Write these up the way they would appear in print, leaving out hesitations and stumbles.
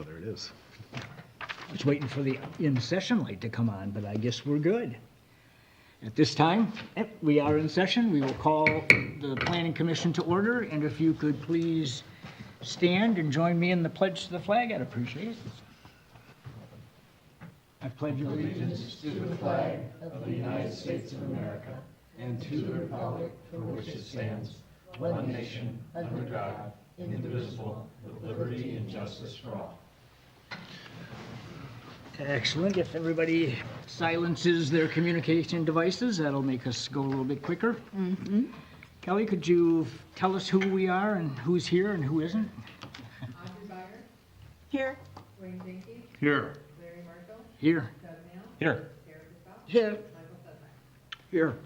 Oh, there it is. I was waiting for the in-session light to come on, but I guess we're good. At this time, we are in session. We will call the Planning Commission to order, and if you could please stand and join me in the pledge to the flag, I'd appreciate it. I pledge allegiance to the flag of the United States of America and to the republic for which it stands, one nation, under God, indivisible, with liberty and justice for all. Excellent. If everybody silences their communication devices, that'll make us go a little bit quicker. Kelly, could you tell us who we are and who's here and who isn't? Audrey Byer, Here. Wayne Dinky, Here. Larry Marshall, Here. Doug Mail, Here. Eric Stoff, Here. Michael Sedlak. Here.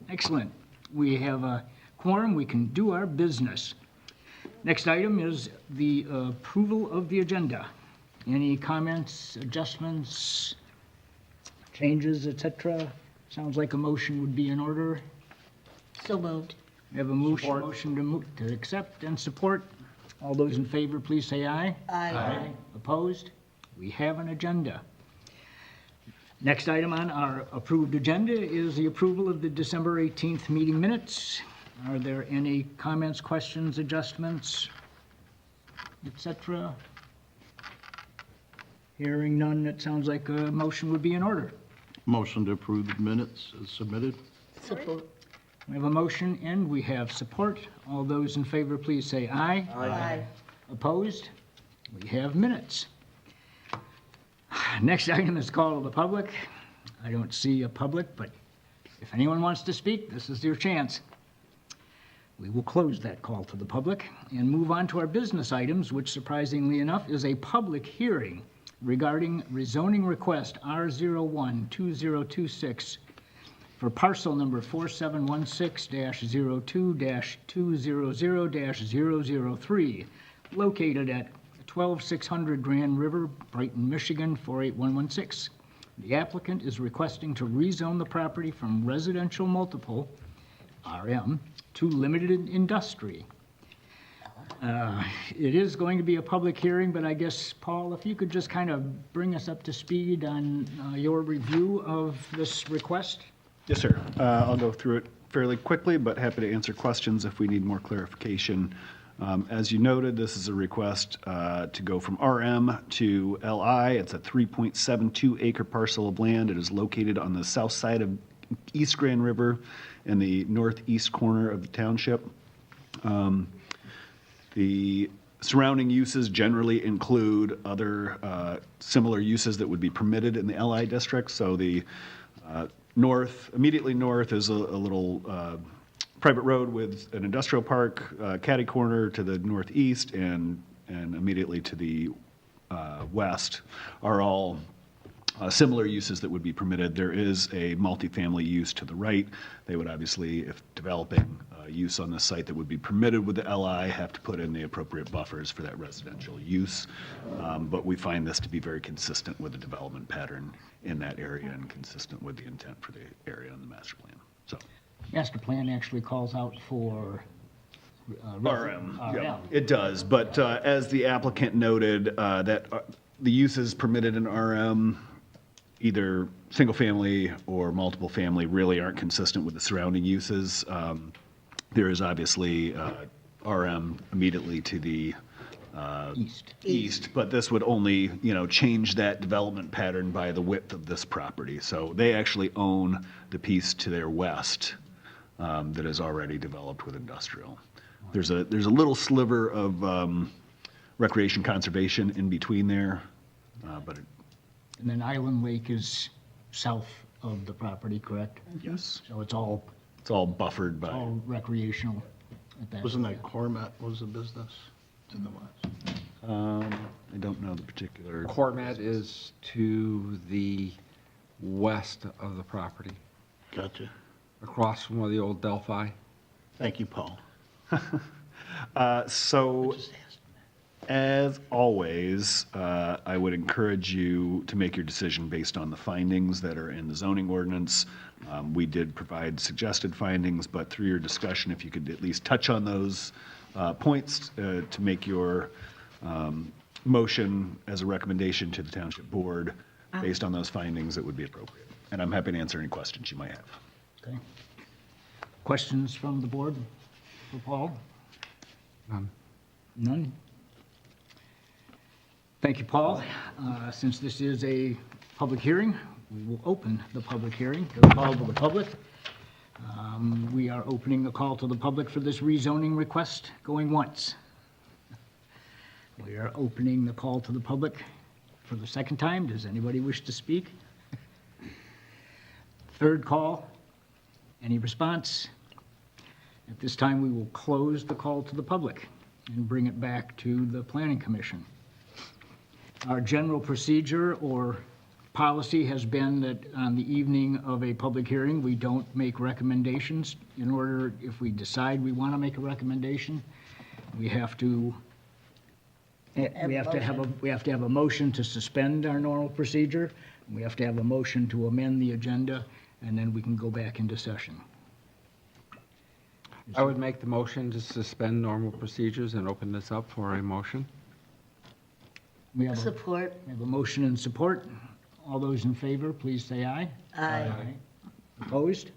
Excellent. We have a quorum. We can do our business. Next item is the approval of the agenda. Any comments, adjustments, changes, etc.? Sounds like a motion would be in order. So moved. We have a motion to accept and support. All those in favor, please say aye. Aye. Opposed? We have an agenda. Next item on our approved agenda is the approval of the December 18th meeting minutes. Are there any comments, questions, adjustments, etc.? Hearing none, it sounds like a motion would be in order. Motion to approve the minutes as submitted. Support. We have a motion and we have support. All those in favor, please say aye. Aye. Opposed? We have minutes. Next item is call to the public. I don't see a public, but if anyone wants to speak, this is your chance. We will close that call to the public and move on to our business items, which surprisingly enough is a public hearing regarding rezoning request R012026 for parcel number 4716-02-200-003, located at 12600 Grand River, Brighton, Michigan 48116. The applicant is requesting to rezone the property from residential multiple, RM, to limited industry. It is going to be a public hearing, but I guess, Paul, if you could just kind of bring us up to speed on your review of this request? Yes, sir. I'll go through it fairly quickly, but happy to answer questions if we need more clarification. As you noted, this is a request to go from RM to LI. It's a 3.72 acre parcel of land. It is located on the south side of East Grand River in the northeast corner of the township. The surrounding uses generally include other similar uses that would be permitted in the LI district. So the immediately north is a little private road with an industrial park, catty corner to the northeast, and immediately to the west are all similar uses that would be permitted. There is a multifamily use to the right. They would obviously, if developing use on the site that would be permitted with the LI, have to put in the appropriate buffers for that residential use. But we find this to be very consistent with the development pattern in that area and consistent with the intent for the area in the master plan. So. Master plan actually calls out for RM. Yeah, it does, but as the applicant noted, that the uses permitted in RM, either single family or multiple family, really aren't consistent with the surrounding uses. There is obviously RM immediately to the east, but this would only, change that development pattern by the width of this property. So they actually own the piece to their west that is already developed with industrial. There's a little sliver of recreation conservation in between there, but And then Island Lake is south of the property, correct? yes, So it's all it's all buffered by. all recreational at that. Wasn't that Cormat was the business to the west? I don't know the particular. Cormat is to the west of the property, Gotcha. across from where the old Delphi. Thank you, Paul. So, as always, I would encourage you to make your decision based on the findings that are in the zoning ordinance. We did provide suggested findings, but through your discussion, if you could at least touch on those points to make your motion as a recommendation to the township board based on those findings that would be appropriate. And I'm happy to answer any questions you might have. Okay. Questions from the board for Paul? None? Thank you, Paul. Since this is a public hearing, we will open the public hearing, the call to the public. We are opening the call to the public for this rezoning request, going once. We are opening the call to the public for the second time. Does anybody wish to speak? Third call. Any response? At this time, we will close the call to the public and bring it back to the Planning Commission. Our general procedure or policy has been that on the evening of a public hearing, we don't make recommendations. In order, if we decide we want to make a recommendation, we have to have a motion to suspend our normal procedure. We have to have a motion to amend the agenda, and then we can go back into session. I would make the motion to suspend normal procedures and open this up for a motion. We have Support. a motion and support. All those in favor, please say aye. Aye. Opposed?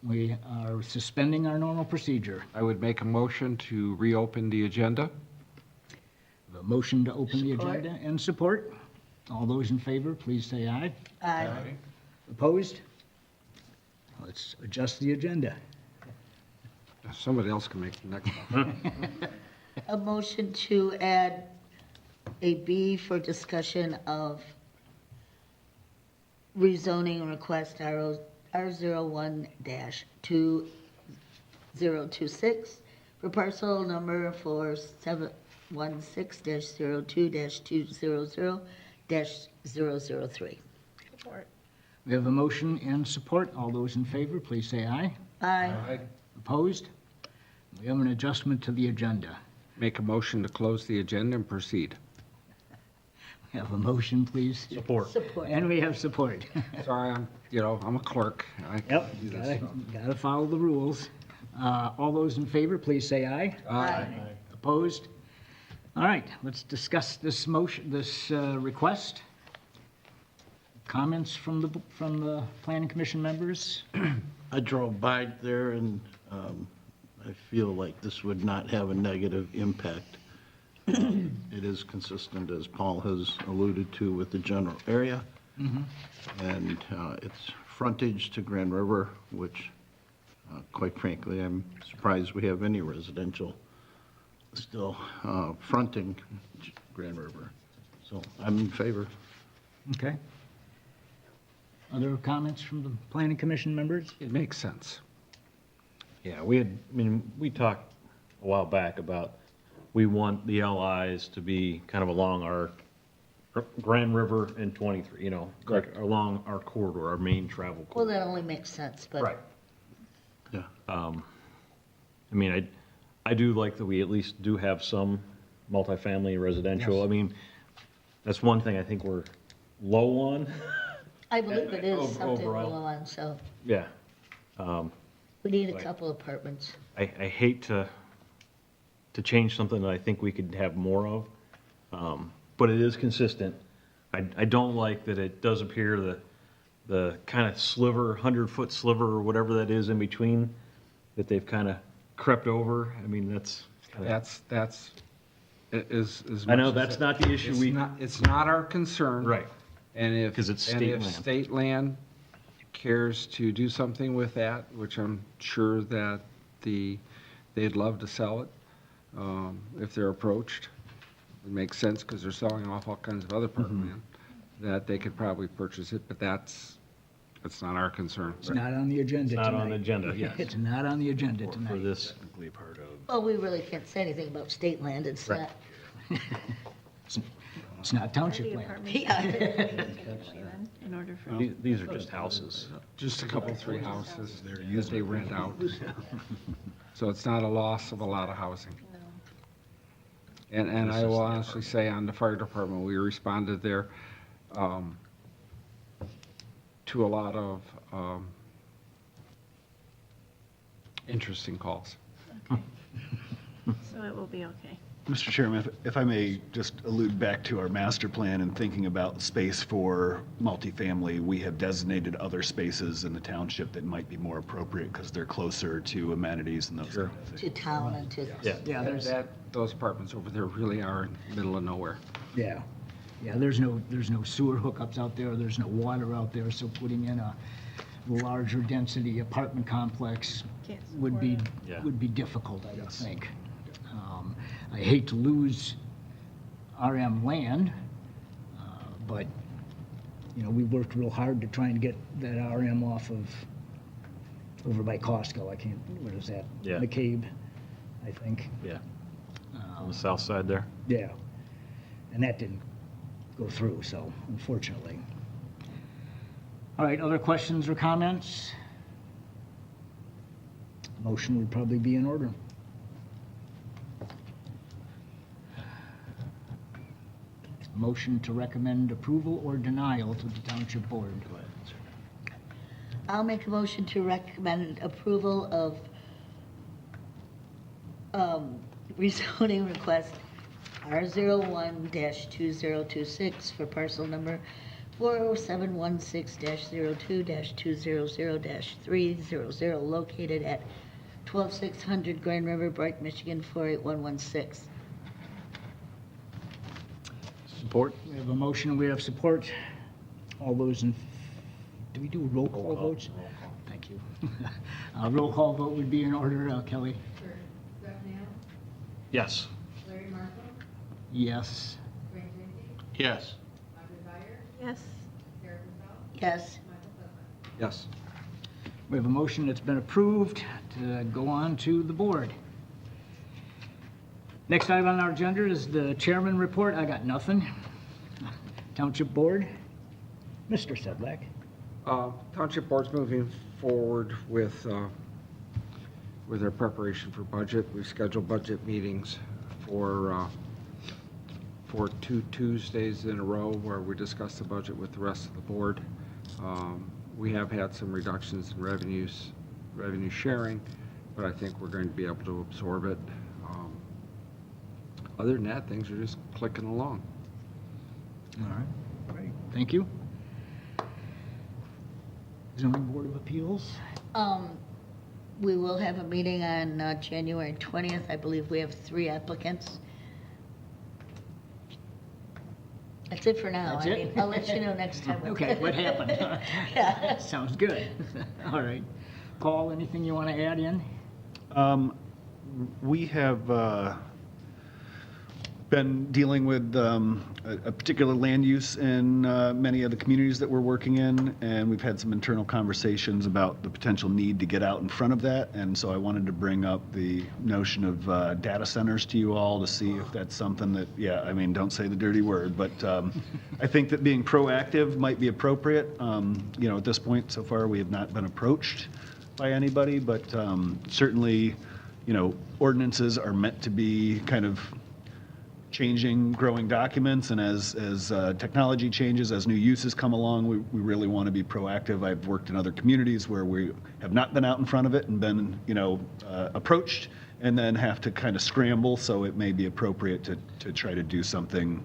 We are suspending our normal procedure. I would make a motion to reopen the agenda. A motion to open the Support. agenda and support. All those in favor, please say aye. Aye. Opposed? Let's adjust the agenda. Somebody else can make the next one. A motion to add a B for discussion of rezoning request R01-2026 for parcel number 416-02-200-003. We have a motion and support. All those in favor, please say aye. Aye. Opposed? We have an adjustment to the agenda. Make a motion to close the agenda and proceed. We have a motion, please. Support. And we have support. Sorry, I'm a clerk. I Yep, can't do this stuff. gotta follow the rules. All those in favor, please say aye. Aye. Opposed? All right, let's discuss this motion, this request. Comments from the Planning Commission members? I drove by there and I feel like this would not have a negative impact. It is consistent, as Paul has alluded to, with the general area. And it's frontage to Grand River, which quite frankly, I'm surprised we have any residential still fronting Grand River. So I'm in favor. Okay. Other comments from the Planning Commission members? It makes sense. Yeah, we talked a while back about, we want the LIs to be kind of along our Grand River and 23, like along our corridor, our main travel Well, corridor. that only makes sense, but. Right. Yeah. I do like that we at least do have some multifamily residential. Yes. I mean, that's one thing I think we're low on. I believe it is something Overall. we're on, so Yeah. we need a Right. couple apartments. I hate to change something that I think we could have more of, but it is consistent. I don't like that it does appear the kind of sliver, 100-foot sliver or whatever that is in between, that they've kind of crept over. I mean, that's kinda- That's, as I know much as that's it- not the issue It's not our concern. Right. And if. 'Cause it's and state if land. state land cares to do something with that, which I'm sure that they'd love to sell it, if they're approached. It makes sense because they're selling off all kinds of other parkland, that they could probably purchase it, but that's not our concern. It's not on the agenda It's tonight. not on the agenda, yes. It's not on the agenda For tonight. this, Technically part of. Well, we really can't say anything about state land, it's Right. not. It's not township land. Yeah. In order for. these are just houses. Just a couple, 3 houses that they rent out. So it's not a loss of a lot of housing. And I will honestly say, on the fire department, we responded there to a lot of interesting calls. So it will be okay. Mr. Chairman, if I may just allude back to our master plan and thinking about space for multifamily, we have designated other spaces in the township that might be more appropriate because they're closer to amenities and those kind of things. To town and to. Yeah, there's, Those apartments over there really are in the middle of nowhere. yeah. Yeah, there's no sewer hookups out there, there's no water out there, so putting in a larger density apartment complex Can't would be, Yeah. would be difficult, I would think. I hate to lose RM land, but, you know, we worked real hard to try and get that RM off of, over by Costco, I can't, what is that? Yeah. McCabe, I think. Yeah. On the south side there. Yeah, and that didn't go through, so unfortunately. All right, other questions or comments? Motion would probably be in order. Motion to recommend approval or denial to the Township Board. I'll make a motion to recommend approval of rezoning request R01-2026 for parcel number 40716-02-200-300 located at 12600 Grand River, Bright, Michigan 48116. Support? We have a motion, we have support. All those in, do we do roll call votes? Thank you. Roll call vote would be in order, Kelly? Sure. Jeff Nail, Yes. Larry Marshall, Yes. Wayne Drinky, Yes. Audrey Byer, Yes. Karen Patel, Yes. Michael Clifton. Yes. We have a motion that's been approved to go on to the board. Next item on our agenda is the chairman report. I got nothing. Township Board, Mr. Sedlak. Township Board's moving forward with their preparation for budget. We've scheduled budget meetings for 2 Tuesdays in a row where we discuss the budget with the rest of the board. We have had some reductions in revenue sharing, but I think we're going to be able to absorb it. Other than that, things are just clicking along. All right, great, thank you. Zoning Board of Appeals. We will have a meeting on January 20th. I believe we have 3 applicants. That's it for now. That's I it? mean, I'll let you know next time. Okay, what happened? Yeah. Sounds good. All right. Paul, anything you want to add in? We have been dealing with a particular land use in many of the communities that we're working in, and we've had some internal conversations about the potential need to get out in front of that. And so I wanted to bring up the notion of data centers to you all to see if that's something that, yeah, I mean, don't say the dirty word, but I think that being proactive might be appropriate. You know, at this point, so far, we have not been approached by anybody, but certainly, you know, ordinances are meant to be kind of changing, growing documents, and as technology changes, as new uses come along, we really want to be proactive. I've worked in other communities where we have not been out in front of it and been, you know, approached and then have to kind of scramble, so it may be appropriate to try to do something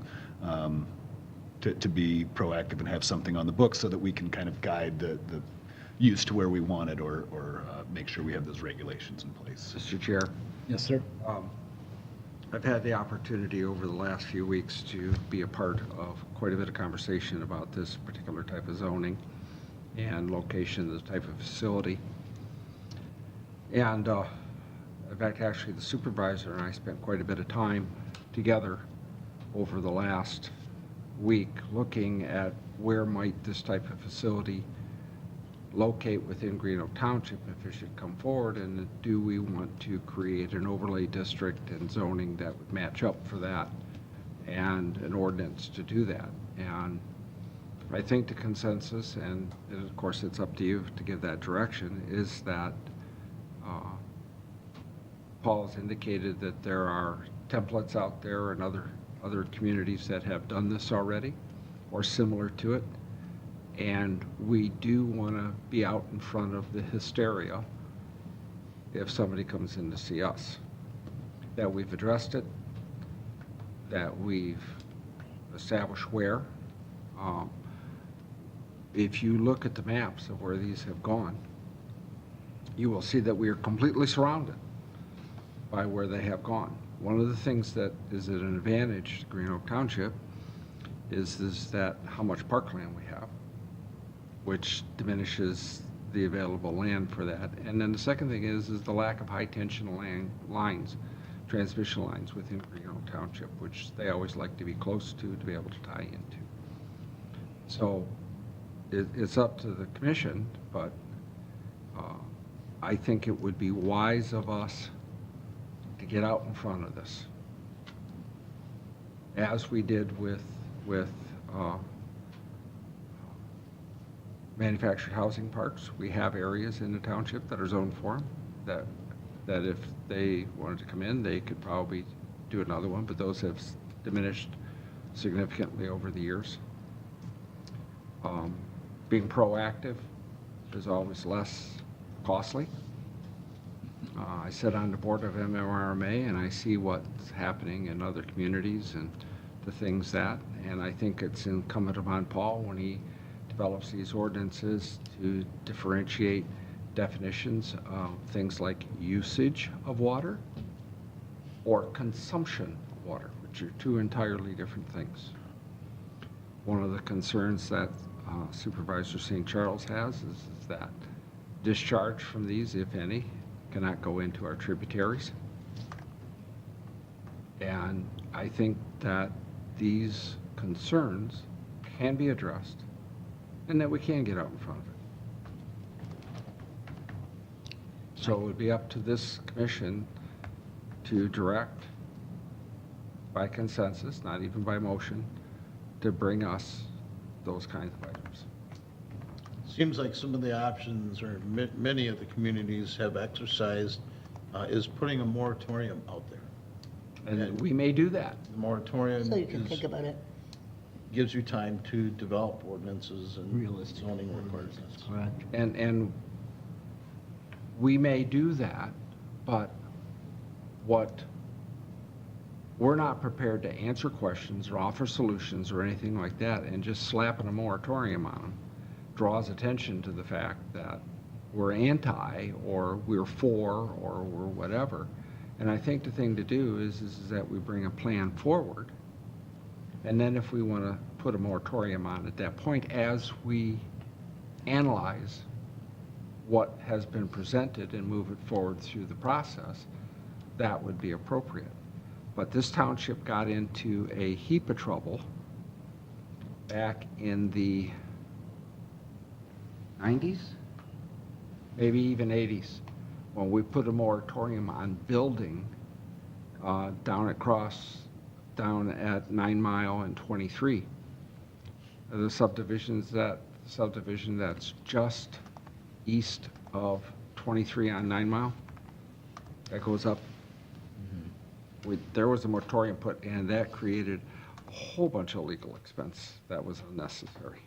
to be proactive and have something on the books so that we can kind of guide the use to where we want it or make sure we have those regulations in place. Mr. Chair. Yes, sir. I've had the opportunity over the last few weeks to be a part of quite a bit of conversation about this particular type of zoning and location of the type of facility. And in fact, actually, the supervisor and I spent quite a bit of time together over the last week looking at where might this type of facility locate within Green Oak Township if it should come forward, and do we want to create an overlay district and zoning that would match up for that and an ordinance to do that. And I think the consensus, and of course it's up to you to give that direction, is that Paul has indicated that there are templates out there and other communities that have done this already or similar to it. And we do want to be out in front of the hysteria if somebody comes in to see us. That we've addressed it, that we've established where. Um, If you look at the maps of where these have gone, you will see that we are completely surrounded by where they have gone. One of the things that is an advantage to Green Oak Township is that how much parkland we have, which diminishes the available land for that. And then the second thing is the lack of high-tension lines, transmission lines within Green Oak Township, which they always like to be close to be able to tie into. So it's up to the commission, but I think it would be wise of us to get out in front of this, as we did with manufactured housing parks. We have areas in the township that are zoned for them, that if they wanted to come in, they could probably do another one, but those have diminished significantly over the years. Being proactive is always less costly. I sit on the board of MMRMA, and I see what's happening in other communities and the things and I think it's incumbent upon Paul, when he develops these ordinances, to differentiate definitions of things like usage of water or consumption of water, which are two entirely different things. One of the concerns that Supervisor St. Charles has is that discharge from these, if any, cannot go into our tributaries. And I think that these concerns can be addressed and that we can get out in front of it. So it would be up to this commission to direct by consensus, not even by motion, to bring us those kinds of items. Seems like some of the options, or many of the communities have exercised, is putting a moratorium out there. And we may do that. The moratorium So you can think about it. gives you time to develop ordinances and Realistic zoning requirements. Correct. And we may do that, but we're not prepared to answer questions or offer solutions or anything like that, and just slapping a moratorium on them draws attention to the fact that we're anti, or we're for, or we're whatever. And I think the thing to do is that we bring a plan forward, and then if we want to put a moratorium on at that point, as we analyze what has been presented and move it forward through the process, that would be appropriate. But this township got into a heap of trouble back in the 90s, maybe even 80s, when we put a moratorium on building down at 9 Mile and 23. The subdivision that's just east of 23 on 9 Mile, that goes up. There was a moratorium put, and that created a whole bunch of legal expense that was unnecessary.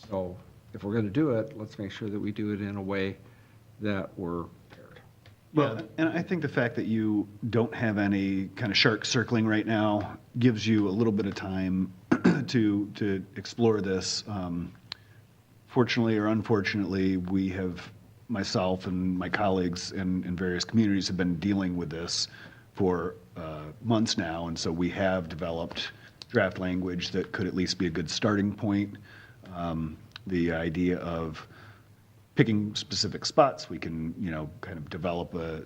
So if we're going to do it, let's make sure that we do it in a way that we're prepared. Well, and I think the fact that you don't have any kind of shark circling right now gives you a little bit of time to explore this. Fortunately or unfortunately, myself and my colleagues in various communities have been dealing with this for months now, and so we have developed draft language that could at least be a good starting point. The idea of picking specific spots, we can, kind of develop a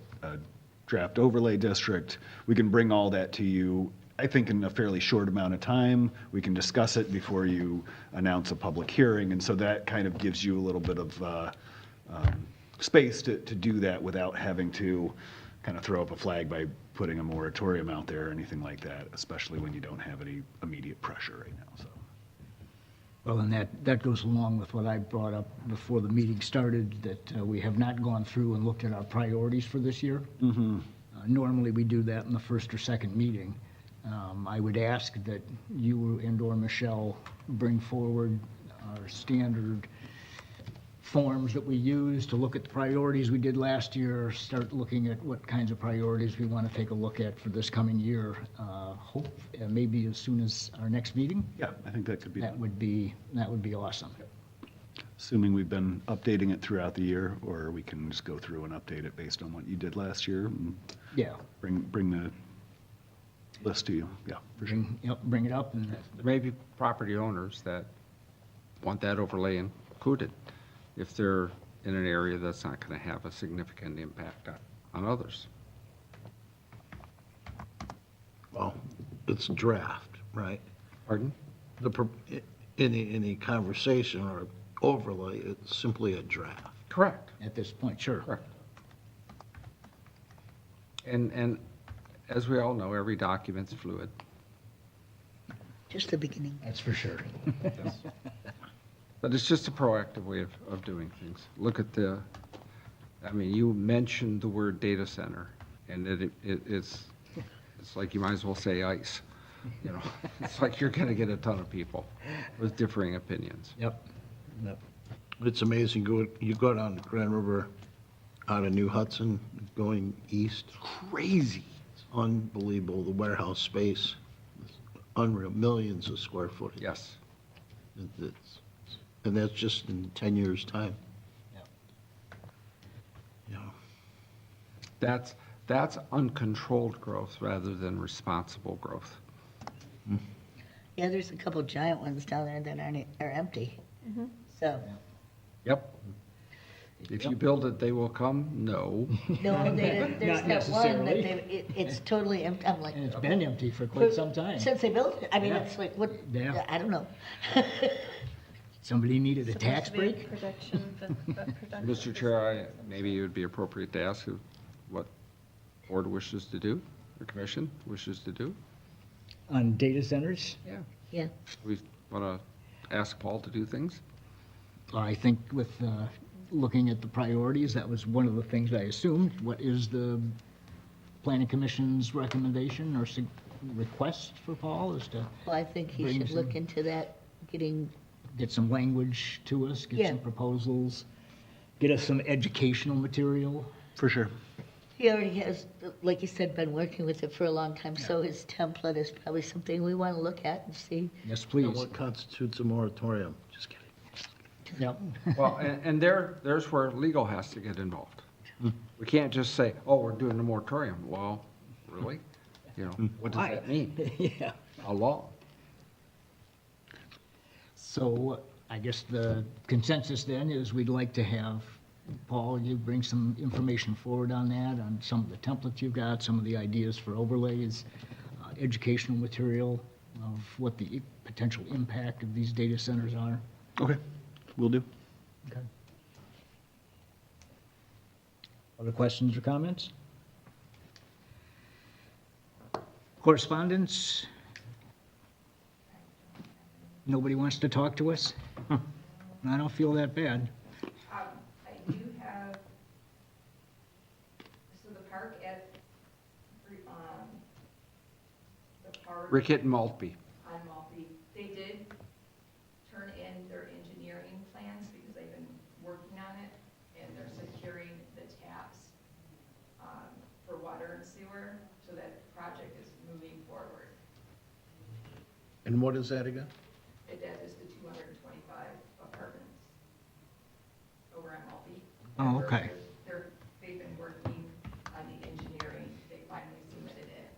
draft overlay district. We can bring all that to you, I think, in a fairly short amount of time. We can discuss it before you announce a public hearing, and so that kind of gives you a little bit of space to do that without having to kind of throw up a flag by putting a moratorium out there or anything like that, especially when you don't have any immediate pressure right now, so. Well, and that goes along with what I brought up before the meeting started, that we have not gone through and looked at our priorities for this year. Normally, we do that in the first or second meeting. I would ask that you and/or Michelle bring forward our standard forms that we use to look at the priorities we did last year, start looking at what kinds of priorities we want to take a look at for this coming year. Hope, maybe as soon as our next meeting. Yeah, I think that could be, That would be awesome. assuming we've been updating it throughout the year, or we can just go through and update it based on what you did last year and Yeah, bring the list to you. Yeah, for sure. bring it up and, There may be property owners that want that overlay included if they're in an area that's not going to have a significant impact on others. Well, it's draft, right? Pardon? Any conversation or overlay, it's simply a draft. Correct. at this point, sure. Correct. And as we all know, every document's fluid. Just the beginning. That's for sure. But it's just a proactive way of doing things. Look at you mentioned the word data center, and it's like you might as well say ice. You know, it's like you're going to get a ton of people with differing opinions. Yep. It's amazing, you go down the Grand River out of New Hudson, going east, Crazy. it's unbelievable, the warehouse space, it's unreal, millions of square footage. Yes. And that's just in 10 years' time. Yep. Yeah. That's uncontrolled growth rather than responsible growth. Yeah, there's a couple giant ones down there that are empty. So, Yep. If you build it, they will come? No. no, there's Not that one that necessarily. it's totally empty. I'm like, And it's been empty for quite some time. since they built it. I mean, Yeah. it's like, what, Yeah. I don't know. Somebody needed a Supposed tax to be break? production. Mr. Chair, maybe it would be appropriate to ask what board wishes to do, or commission wishes to do. On data centers? Yeah. Yeah. We want to ask Paul to do things? I think with looking at the priorities, that was one of the things I assumed. What is the planning commission's recommendation or request for Paul is to Well, I think he Bring should look some- into that, getting, get some language to us, get Yeah. some proposals, get us some educational material. For sure. he already has, like you said, been working with it for a long time, so his template is probably something we want to look at and see. Yes, And please. what constitutes a moratorium? Just kidding. Yep. Well, and there's where legal has to get involved. We can't just say, oh, we're doing a moratorium. Well, really? You know, what does that mean? Yeah. A law? So I guess the consensus then is we'd like to have, Paul, you bring some information forward on that, on some of the templates you've got, some of the ideas for overlays, educational material of what the potential impact of these data centers are. Okay, will do. Okay. Other questions or comments? Correspondence? Nobody wants to talk to us? I don't feel that bad. I do have, so the park at, the park Rickett and Maltby. on Maltby, they did turn in their engineering plans because they've been working on it, and they're securing the taps for water and sewer, so that project is moving forward. And what is that again? That is the 225 apartments over on Maltby. Oh, okay. They've been working on the engineering, they finally submitted it,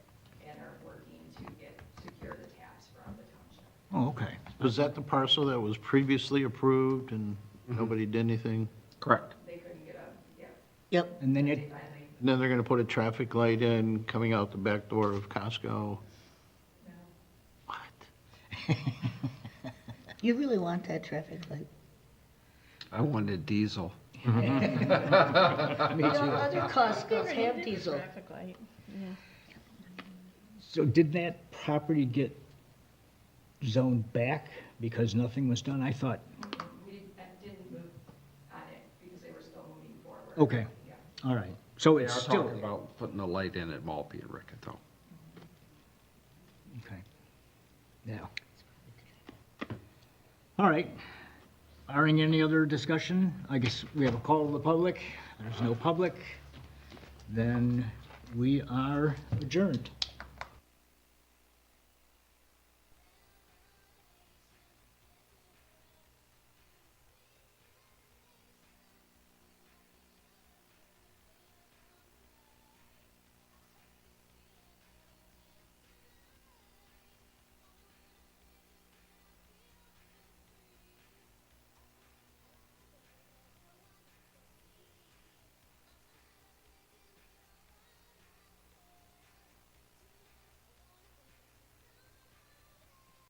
and are working to secure the taps from the township. Oh, okay. Was that the parcel that was previously approved and nobody did anything? Correct. They couldn't get Yep. And then they it, finally, And then they're gonna put a traffic light in coming out the back door of Costco? no. What? You really want that traffic light? I wanted diesel. You know, other Costco's Already have did diesel. traffic light. Yeah. so did that property get zoned back because nothing was done? I thought, We didn't move on it because they were still moving forward. okay, Yeah. all right. So They it's are still, talking about putting a light in at Maltby and Rickett, though. okay. Yeah. All right. Barring any other discussion, I guess we have a call to the public. There's no public. Then we are adjourned.